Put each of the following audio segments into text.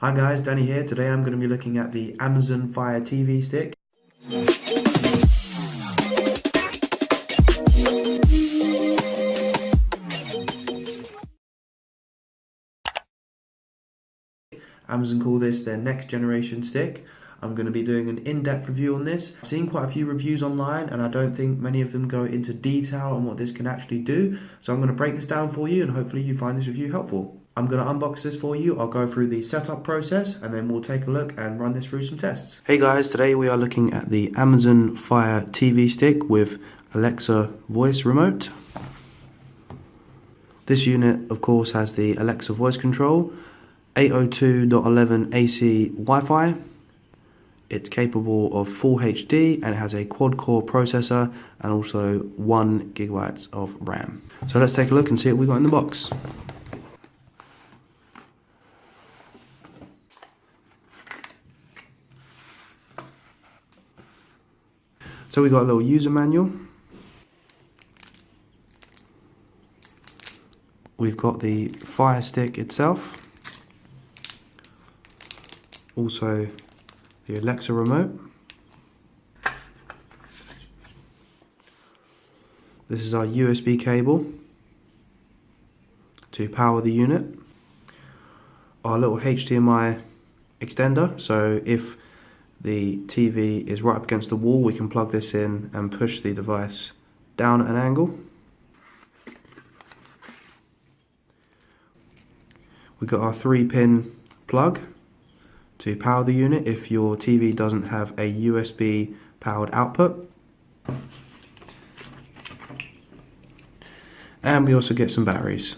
Hi guys, Danny here. Today I'm going to be looking at the Amazon Fire TV stick. Amazon call this their next generation stick. I'm going to be doing an in-depth review on this. I've seen quite a few reviews online and I don't think many of them go into detail on what this can actually do. So I'm going to break this down for you and hopefully you find this review helpful. I'm going to unbox this for you. I'll go through the setup process and then we'll take a look and run this through some tests. Hey guys, today we are looking at the Amazon Fire TV stick with Alexa voice remote. This unit of course has the Alexa voice control, 802.11 AC Wi-Fi. It's capable of full HD and it has a quad-core processor and also 1 GB of RAM. So let's take a look and see what we got in the box. So we got a little user manual. We've got the Fire Stick itself. Also the Alexa remote. This is our USB cable to power the unit. Our little HDMI extender, so if the TV is right up against the wall, we can plug this in and push the device down at an angle. We've got our 3-pin plug to power the unit if your TV doesn't have a USB powered output. And we also get some batteries.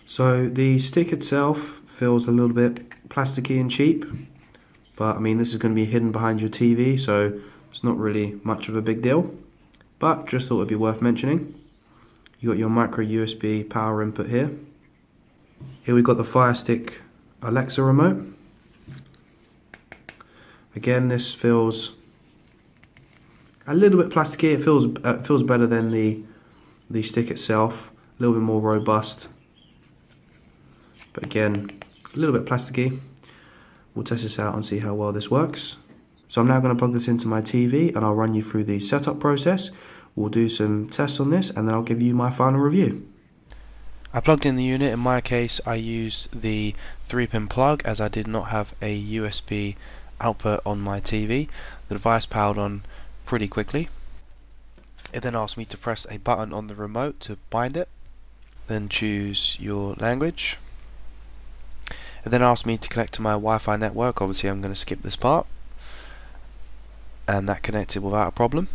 So the stick itself feels a little bit plasticky and cheap, but I mean this is going to be hidden behind your TV, so it's not really much of a big deal, but just thought it'd be worth mentioning. You got your micro USB power input here. Here we've got the Fire Stick Alexa remote. Again, this feels a little bit plasticky. It feels better than the stick itself, a little bit more robust, but again a little bit plasticky. We'll test this out and see how well this works. So I'm now going to plug this into my TV and I'll run you through the setup process. We'll do some tests on this and then I'll give you my final review. I plugged in the unit. In my case I used the 3-pin plug as I did not have a USB output on my TV. The device powered on pretty quickly. It then asked me to press a button on the remote to bind it. Then choose your language. It then asked me to connect to my Wi-Fi network. Obviously I'm going to skip this part. And that connected without a problem.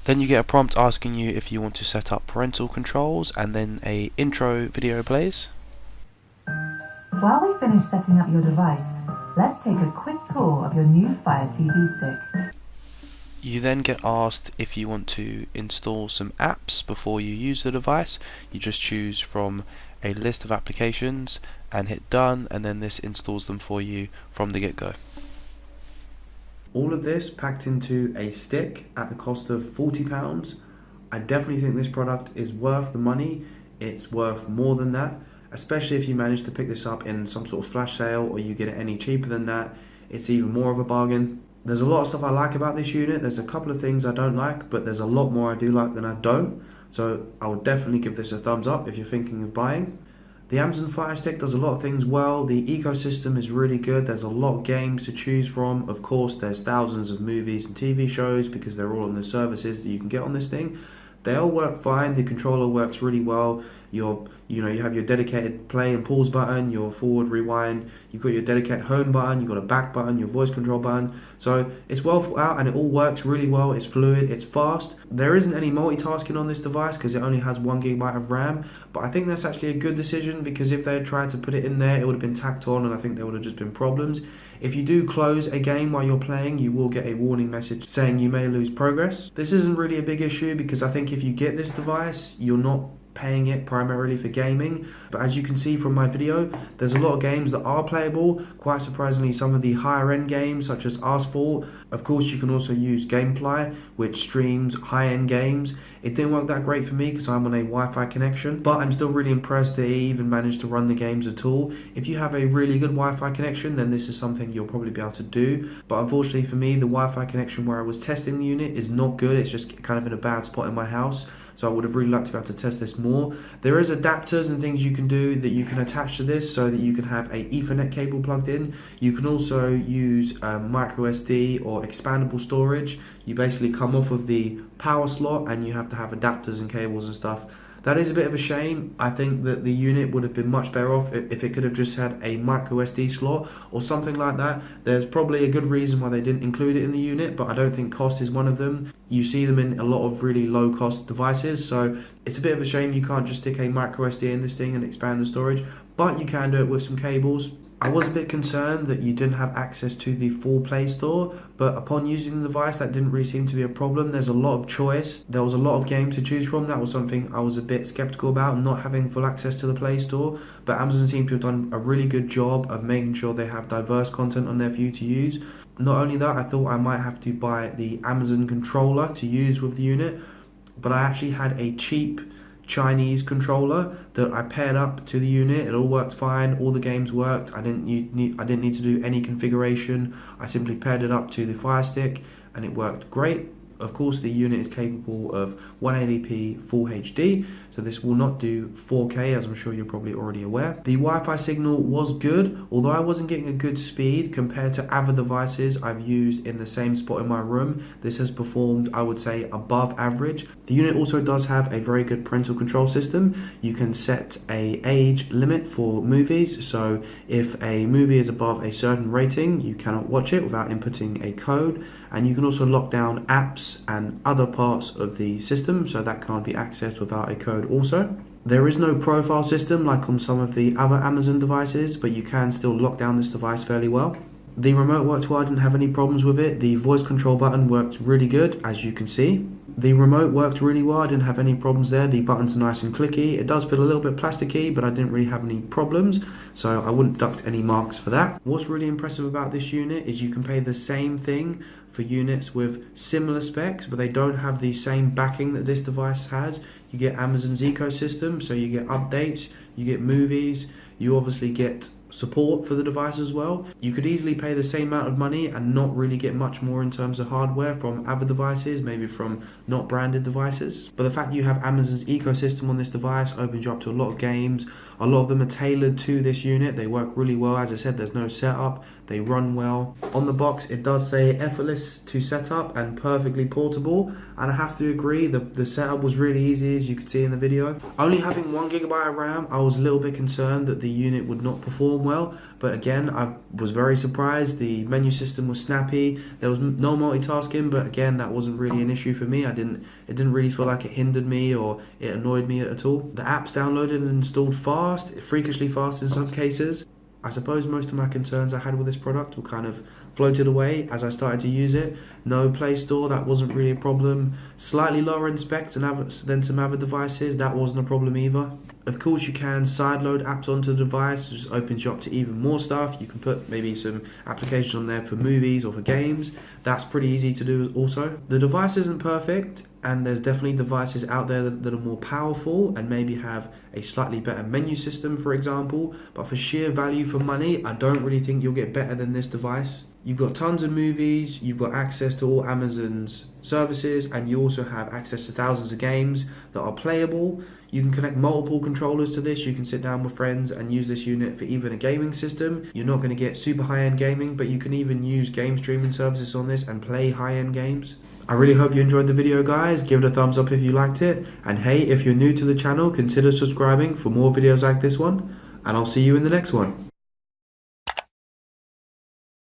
Then you get a prompt asking you if you want to set up parental controls, and then a intro video plays. While we finish setting up your device, let's take a quick tour of your new Fire TV stick. You then get asked if you want to install some apps before you use the device. You just choose from a list of applications and hit done, and then this installs them for you from the get-go. All of this packed into a stick at the cost of £40. I definitely think this product is worth the money. It's worth more than that, especially if you manage to pick this up in some sort of flash sale or you get it any cheaper than that. It's even more of a bargain. There's a lot of stuff I like about this unit. There's a couple of things I don't like, but there's a lot more I do like than I don't. So I would definitely give this a thumbs up if you're thinking of buying. The Amazon Fire Stick does a lot of things well. The ecosystem is really good. There's a lot of games to choose from. Of course, there's thousands of movies and TV shows because they're all on the services that you can get on this thing. They all work fine. The controller works really well. You have your dedicated play and pause button, your forward rewind, you've got your dedicated home button, you've got a back button, your voice control button. So it's well thought out and it all works really well. It's fluid, it's fast. There isn't any multitasking on this device because it only has 1 GB of RAM, but I think that's actually a good decision because if they had tried to put it in there, it would have been tacked on and I think there would have just been problems. If you do close a game while you're playing, you will get a warning message saying you may lose progress. This isn't really a big issue because I think if you get this device, you're not paying it primarily for gaming, but as you can see from my video, there's a lot of games that are playable. Quite surprisingly, some of the higher end games such as Asphalt. Of course, you can also use Gamefly, which streams high end games. It didn't work that great for me because I'm on a Wi-Fi connection, but I'm still really impressed that it even managed to run the games at all. If you have a really good Wi-Fi connection, then this is something you'll probably be able to do, but unfortunately for me, the Wi-Fi connection where I was testing the unit is not good. It's just kind of in a bad spot in my house. So I would have really liked to be able to test this more. There is adapters and things you can do that you can attach to this so that you can have a Ethernet cable plugged in. You can also use micro SD or expandable storage. You basically come off of the power slot and you have to have adapters and cables and stuff. That is a bit of a shame. I think that the unit would have been much better off if it could have just had a micro SD slot or something like that. There's probably a good reason why they didn't include it in the unit, but I don't think cost is one of them. You see them in a lot of really low cost devices, so it's a bit of a shame you can't just stick a micro SD in this thing and expand the storage, but you can do it with some cables. I was a bit concerned that you didn't have access to the full Play Store, but upon using the device that didn't really seem to be a problem. There's a lot of choice. There was a lot of games to choose from. That was something I was a bit skeptical about, not having full access to the Play Store, but Amazon seemed to have done a really good job of making sure they have diverse content on there for you to use. Not only that, I thought I might have to buy the Amazon controller to use with the unit, but I actually had a cheap Chinese controller that I paired up to the unit. It all worked fine. All the games worked. I didn't need to do any configuration. I simply paired it up to the Fire Stick and it worked great. Of course, the unit is capable of 180p Full HD, so this will not do 4K, as I'm sure you're probably already aware. The Wi-Fi signal was good, although I wasn't getting a good speed compared to other devices I've used in the same spot in my room. This has performed, I would say, above average. The unit also does have a very good parental control system. You can set an age limit for movies, so if a movie is above a certain rating, you cannot watch it without inputting a code. And you can also lock down apps and other parts of the system, so that can't be accessed without a code also. There is no profile system like on some of the other Amazon devices, but you can still lock down this device fairly well. The remote worked well, I didn't have any problems with it. The voice control button worked really good, as you can see. The remote worked really well, I didn't have any problems there. The buttons are nice and clicky. It does feel a little bit plasticky, but I didn't really have any problems, so I wouldn't deduct any marks for that. What's really impressive about this unit is you can pay the same thing for units with similar specs, but they don't have the same backing that this device has. You get Amazon's ecosystem, so you get updates, you get movies, you obviously get support for the device as well. You could easily pay the same amount of money and not really get much more in terms of hardware from other devices, maybe from not branded devices. But the fact that you have Amazon's ecosystem on this device opens you up to a lot of games. A lot of them are tailored to this unit. They work really well. As I said, there's no setup. They run well. On the box, it does say effortless to set up and perfectly portable. And I have to agree, the setup was really easy, as you could see in the video. Only having 1GB of RAM, I was a little bit concerned that the unit would not perform well. But again, I was very surprised. The menu system was snappy. There was no multitasking, but again, that wasn't really an issue for me. It didn't really feel like it hindered me or it annoyed me at all. The apps downloaded and installed fast, freakishly fast in some cases. I suppose most of my concerns I had with this product were kind of floated away as I started to use it. No Play Store, that wasn't really a problem. Slightly lower in specs than some other devices, that wasn't a problem either. Of course, you can sideload apps onto the device, it just opens you up to even more stuff. You can put maybe some applications on there for movies or for games. That's pretty easy to do also. The device isn't perfect, and there's definitely devices out there that are more powerful and maybe have a slightly better menu system, for example. But for sheer value for money, I don't really think you'll get better than this device. You've got tons of movies, you've got access to all Amazon's services, and you also have access to thousands of games that are playable. You can connect multiple controllers to this. You can sit down with friends and use this unit for even a gaming system. You're not going to get super high-end gaming, but you can even use game streaming services on this and play high-end games. I really hope you enjoyed the video, guys. Give it a thumbs up if you liked it. And hey, if you're new to the channel, consider subscribing for more videos like this one. And I'll see you in the next one.